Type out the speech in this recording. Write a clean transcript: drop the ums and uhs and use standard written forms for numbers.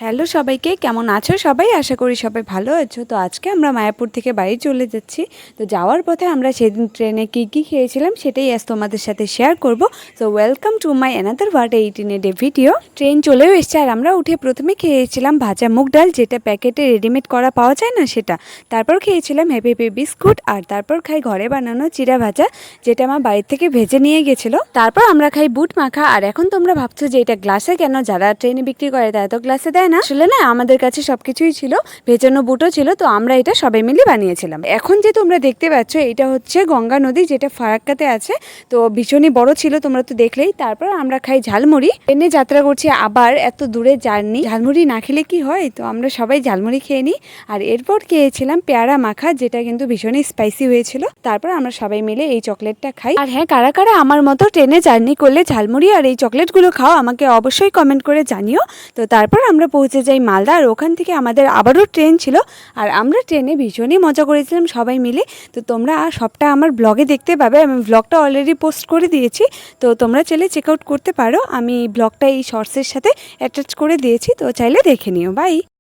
Hello সবাইকে, কেমন আছো সবাই? আশা করি সবাই ভালো আছো। তো আজকে আমরা মায়াপুর থেকে বাড়ি চলে যাচ্ছি। তো যাওয়ার পথে আমরা সেদিন ট্রেনে কী খেয়েছিলাম সেটাই আজ তোমাদের সাথে শেয়ার করব। So welcome to my another word 18 day video. Train চলেও এসছে আর আমরা উঠে প্রথমে খেয়েছিলাম ভাজা মুগ ডাল, যেটা প্যাকেটে রেডিমেড করা পাওয়া যায় না সেটা। তারপর খেয়েছিলাম হ্যাপি হ্যাপি বিস্কুট, আর তারপর খাই ঘরে বানানো চিড়া ভাজা, যেটা আমার বাড়ি থেকে ভেজে নিয়ে গেছিলো। তারপর আমরা খাই বুট মাখা। আর এখন তোমরা ভাবছো যে এটা গ্লাসে কেন, যারা ট্রেনে বিক্রি করে তারা তো গ্লাসে দেয় না। আসলে না, আমাদের কাছে সবকিছুই ছিল, ভেজানো বুটও ছিল, তো আমরা এটা সবাই মিলে বানিয়েছিলাম। এখন যে তোমরা দেখতে পাচ্ছ এটা হচ্ছে গঙ্গা নদী, যেটা ফারাক্কাতে আছে। তো ভীষণই বড় ছিল, তোমরা তো দেখলেই। তারপর আমরা খাই ঝালমুড়ি। ট্রেনে যাত্রা করছি, আবার এত দূরে জার্নি, ঝালমুড়ি না খেলে কি হয়? তো আমরা সবাই ঝালমুড়ি খেয়ে নিই। আর এরপর খেয়েছিলাম পেয়ারা মাখা, যেটা কিন্তু ভীষণই স্পাইসি হয়েছিল। তারপর আমরা সবাই মিলে এই চকলেটটা খাই। আর হ্যাঁ, কারা কারা আমার মতো ট্রেনে জার্নি করলে ঝালমুড়ি আর এই চকলেটগুলো খাও, আমাকে অবশ্যই কমেন্ট করে জানিও। তো তারপর আমরা পৌঁছে যাই মালদা, আর ওখান থেকে আমাদের আবারও ট্রেন ছিল। আর আমরা ট্রেনে ভীষণই মজা করেছিলাম সবাই মিলে। তো তোমরা সবটা আমার ব্লগে দেখতে পাবে, আমি ব্লগটা অলরেডি পোস্ট করে দিয়েছি। তো তোমরা চাইলে চেক আউট করতে পারো, আমি ব্লগটা এই শর্টসের সাথে অ্যাটাচ করে দিয়েছি, তো চাইলে দেখে নিও। বাই।